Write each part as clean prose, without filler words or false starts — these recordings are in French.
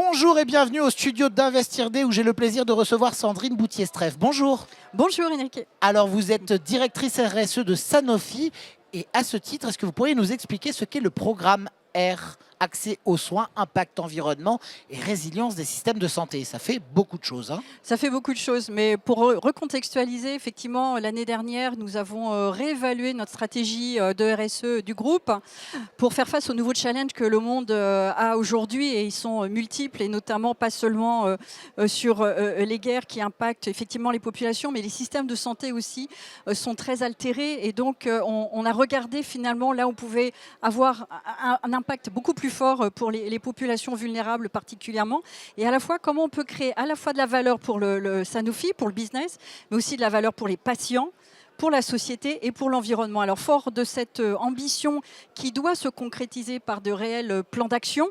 Bonjour et bienvenue au studio d'Investir D où j'ai le plaisir de recevoir Sandrine Boutier-Streff. Bonjour. Bonjour Enrique. Alors vous êtes directrice RSE de Sanofi et à ce titre, est-ce que vous pourriez nous expliquer ce qu'est le programme R, accès aux soins, impact environnement et résilience des systèmes de santé? Ça fait beaucoup de choses. Ça fait beaucoup de choses, mais pour recontextualiser, effectivement, l'année dernière, nous avons réévalué notre stratégie de RSE du groupe pour faire face aux nouveaux challenges que le monde a aujourd'hui, et ils sont multiples, et notamment pas seulement sur les guerres qui impactent effectivement les populations, mais les systèmes de santé aussi sont très altérés, et donc on a regardé finalement là où on pouvait avoir un impact beaucoup plus fort pour les populations vulnérables particulièrement, et à la fois comment on peut créer à la fois de la valeur pour le Sanofi, pour le business, mais aussi de la valeur pour les patients, pour la société et pour l'environnement. Alors fort de cette ambition qui doit se concrétiser par de réels plans d'action,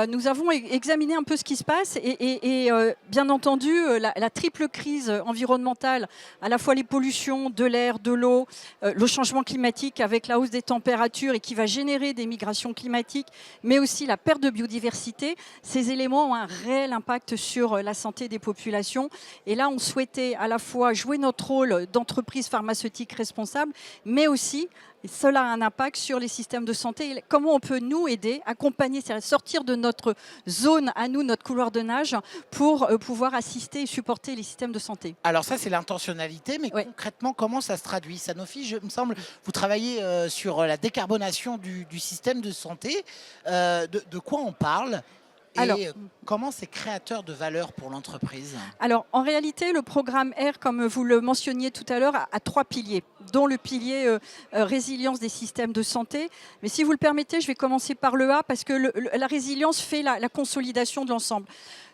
nous avons examiné un peu ce qui se passe et bien entendu la triple crise environnementale, à la fois les pollutions de l'air, de l'eau, le changement climatique avec la hausse des températures et qui va générer des migrations climatiques, mais aussi la perte de biodiversité. Ces éléments ont un réel impact sur la santé des populations, et là on souhaitait à la fois jouer notre rôle d'entreprise pharmaceutique responsable, mais aussi, et cela a un impact sur les systèmes de santé. Comment on peut nous aider, accompagner, c'est-à-dire sortir de notre zone à nous, notre couloir de nage, pour pouvoir assister et supporter les systèmes de santé. Alors ça, c'est l'intentionnalité, mais Ouais. concrètement, comment ça se traduit? Sanofi, il me semble, vous travaillez sur la décarbonation du système de santé. De quoi on parle? Alors, Et comment c'est créateur de valeur pour l'entreprise? Alors, en réalité, le programme R, comme vous le mentionniez tout à l'heure, a trois piliers, dont le pilier résilience des systèmes de santé. Mais si vous le permettez, je vais commencer par le A, parce que la résilience fait la consolidation de l'ensemble.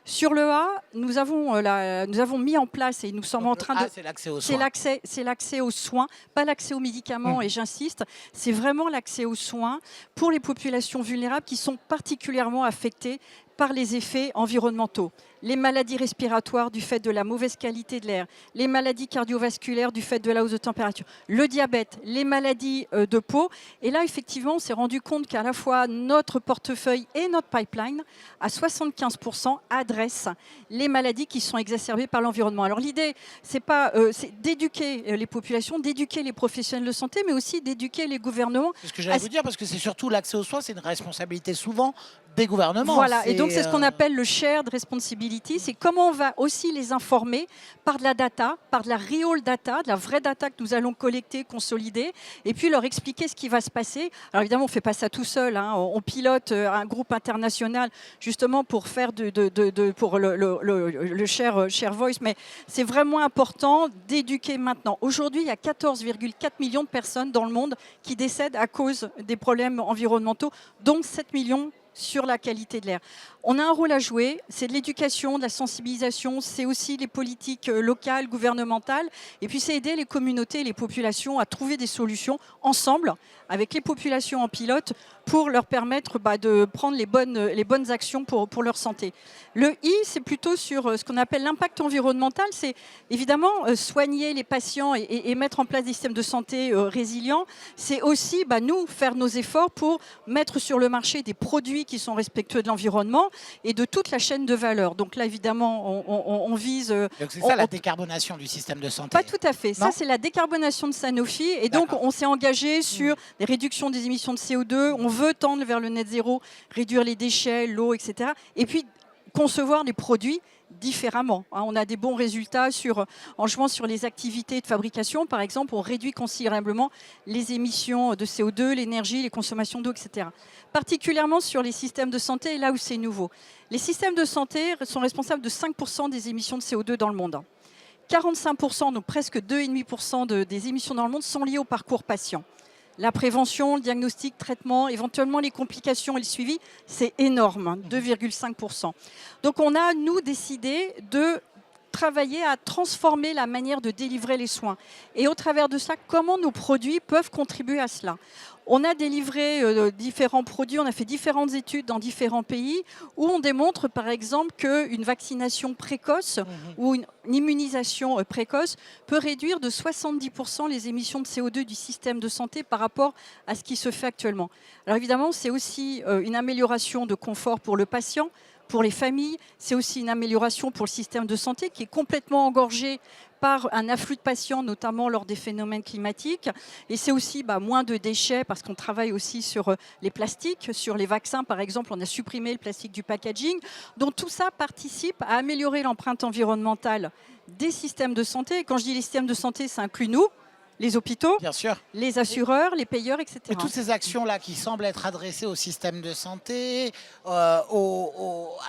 Sur le A, nous avons mis en place, et nous sommes en train de... C'est l'accès aux soins. C'est l'accès aux soins, pas l'accès aux médicaments, et j'insiste, c'est vraiment l'accès aux soins pour les populations vulnérables qui sont particulièrement affectées par les effets environnementaux. Les maladies respiratoires du fait de la mauvaise qualité de l'air, les maladies cardiovasculaires du fait de la hausse de température, le diabète, les maladies de peau. Et là, effectivement, on s'est rendu compte qu'à la fois notre portefeuille et notre pipeline, à 75%, adressent les maladies qui sont exacerbées par l'environnement. Alors l'idée, c'est d'éduquer les populations, d'éduquer les professionnels de santé, mais aussi d'éduquer les gouvernements. C'est ce que j'allais vous dire, parce que c'est surtout l'accès aux soins, c'est une responsabilité souvent des gouvernements. Voilà, et donc c'est ce qu'on appelle le shared responsibility, c'est comment on va aussi les informer par de la data, par de la real data, de la vraie data que nous allons collecter, consolider, et puis leur expliquer ce qui va se passer. Alors évidemment, on ne fait pas ça tout seul, on pilote un groupe international justement pour faire pour le share voice, mais c'est vraiment important d'éduquer maintenant. Aujourd'hui, il y a 14,4 millions de personnes dans le monde qui décèdent à cause des problèmes environnementaux, dont 7 millions sur la qualité de l'air. On a un rôle à jouer, c'est de l'éducation, de la sensibilisation, c'est aussi les politiques locales, gouvernementales, et puis c'est aider les communautés et les populations à trouver des solutions ensemble, avec les populations en pilote, pour leur permettre de prendre les bonnes actions pour leur santé. Le I, c'est plutôt sur ce qu'on appelle l'impact environnemental, c'est évidemment soigner les patients et mettre en place des systèmes de santé résilients. C'est aussi, nous, faire nos efforts pour mettre sur le marché des produits qui sont respectueux de l'environnement et de toute la chaîne de valeur. Donc là, évidemment, on vise... Donc c'est ça la décarbonation du système de santé? Pas tout à fait. Ça, c'est la décarbonation de Sanofi. Et donc, on s'est engagé sur des réductions des émissions de CO2. On veut tendre vers le net zéro, réduire les déchets, l'eau, etc. Et puis, concevoir les produits différemment. On a des bons résultats en jouant sur les activités de fabrication. Par exemple, on réduit considérablement les émissions de CO2, l'énergie, les consommations d'eau, etc. Particulièrement sur les systèmes de santé, là où c'est nouveau. Les systèmes de santé sont responsables de 5% des émissions de CO2 dans le monde. 45%, donc presque 2,5% des émissions dans le monde sont liées au parcours patient. La prévention, le diagnostic, le traitement, éventuellement les complications et le suivi, c'est énorme, 2,5%. Donc on a, nous, décidé de travailler à transformer la manière de délivrer les soins. Et au travers de ça, comment nos produits peuvent contribuer à cela. On a délivré différents produits, on a fait différentes études dans différents pays où on démontre par exemple qu'une vaccination précoce ou une immunisation précoce peut réduire de 70% les émissions de CO2 du système de santé par rapport à ce qui se fait actuellement. Alors évidemment, c'est aussi une amélioration de confort pour le patient, pour les familles. C'est aussi une amélioration pour le système de santé qui est complètement engorgé par un afflux de patients, notamment lors des phénomènes climatiques. Et c'est aussi moins de déchets parce qu'on travaille aussi sur les plastiques, sur les vaccins par exemple, on a supprimé le plastique du packaging. Donc tout ça participe à améliorer l'empreinte environnementale des systèmes de santé. Et quand je dis les systèmes de santé, ça inclut nous, les hôpitaux, Bien sûr. les assureurs, les payeurs, etc. Et toutes ces actions-là qui semblent être adressées au système de santé, à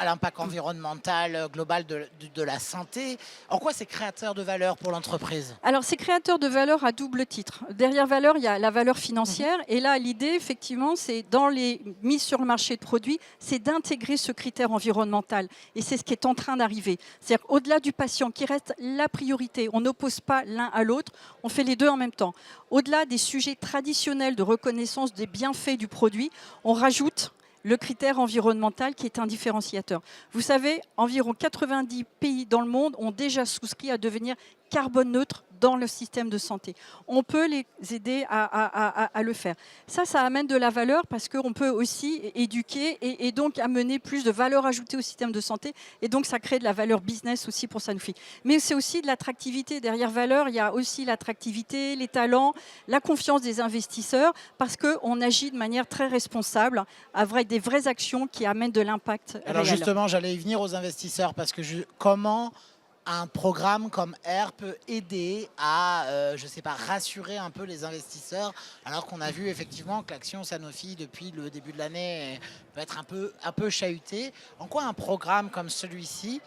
l'impact environnemental global de la santé, en quoi c'est créateur de valeur pour l'entreprise? Alors, c'est créateur de valeur à double titre. Derrière valeur, il y a la valeur financière. Et là, l'idée, effectivement, c'est dans les mises sur le marché de produits, c'est d'intégrer ce critère environnemental. Et c'est ce qui est en train d'arriver. C'est-à-dire au-delà du patient, qui reste la priorité, on n'oppose pas l'un à l'autre, on fait les deux en même temps. Au-delà des sujets traditionnels de reconnaissance des bienfaits du produit, on rajoute le critère environnemental qui est un différenciateur. Vous savez, environ 90 pays dans le monde ont déjà souscrit à devenir carbone neutre dans le système de santé. On peut les aider à le faire. Ça amène de la valeur parce qu'on peut aussi éduquer et donc amener plus de valeur ajoutée au système de santé. Et donc, ça crée de la valeur business aussi pour Sanofi. Mais c'est aussi de l'attractivité. Derrière valeur, il y a aussi l'attractivité, les talents, la confiance des investisseurs parce qu'on agit de manière très responsable avec des vraies actions qui amènent de l'impact. Alors réel. justement, j'allais y venir aux investisseurs parce que comment un programme comme R peut aider à, je ne sais pas, rassurer un peu les investisseurs, alors qu'on a vu effectivement que l'action Sanofi, depuis le début de l'année, peut être un peu chahutée. En quoi un programme comme celui-ci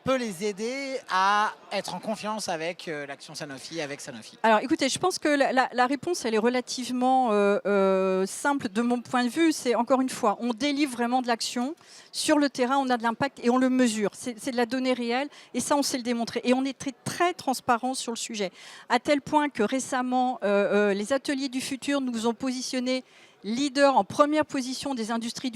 peut les aider à être en confiance avec l'action Sanofi, avec Sanofi? Alors écoutez, je pense que la réponse, elle est relativement simple de mon point de vue. C'est encore une fois, on délivre vraiment de l'action. Sur le terrain, on a de l'impact et on le mesure. C'est de la donnée réelle et ça, on sait le démontrer. Et on est très, très transparent sur le sujet. À tel point que récemment, les ateliers du futur nous ont positionnés leader en première position des entreprises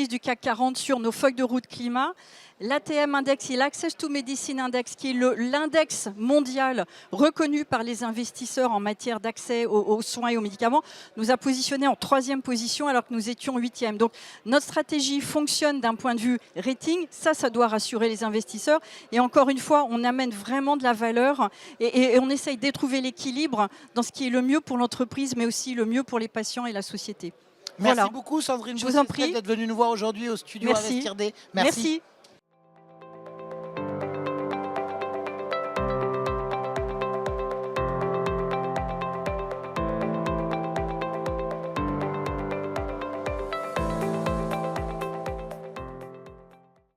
du CAC 40 sur nos feuilles de route climat. L'ATM Index et l'Access to Medicine Index, qui est l'index mondial reconnu par les investisseurs en matière d'accès aux soins et aux médicaments, nous a positionnés en 3e position alors que nous étions 8e. Donc notre stratégie fonctionne d'un point de vue rating. Ça doit rassurer les investisseurs. Et encore une fois, on amène vraiment de la valeur et on essaye de trouver l'équilibre dans ce qui est le mieux pour l'entreprise, mais aussi le mieux pour les patients et la société. Merci Voilà. beaucoup Sandrine Je vous en Boussistrel prie. d'être venue nous voir aujourd'hui au studio Merci. Investir D. Merci.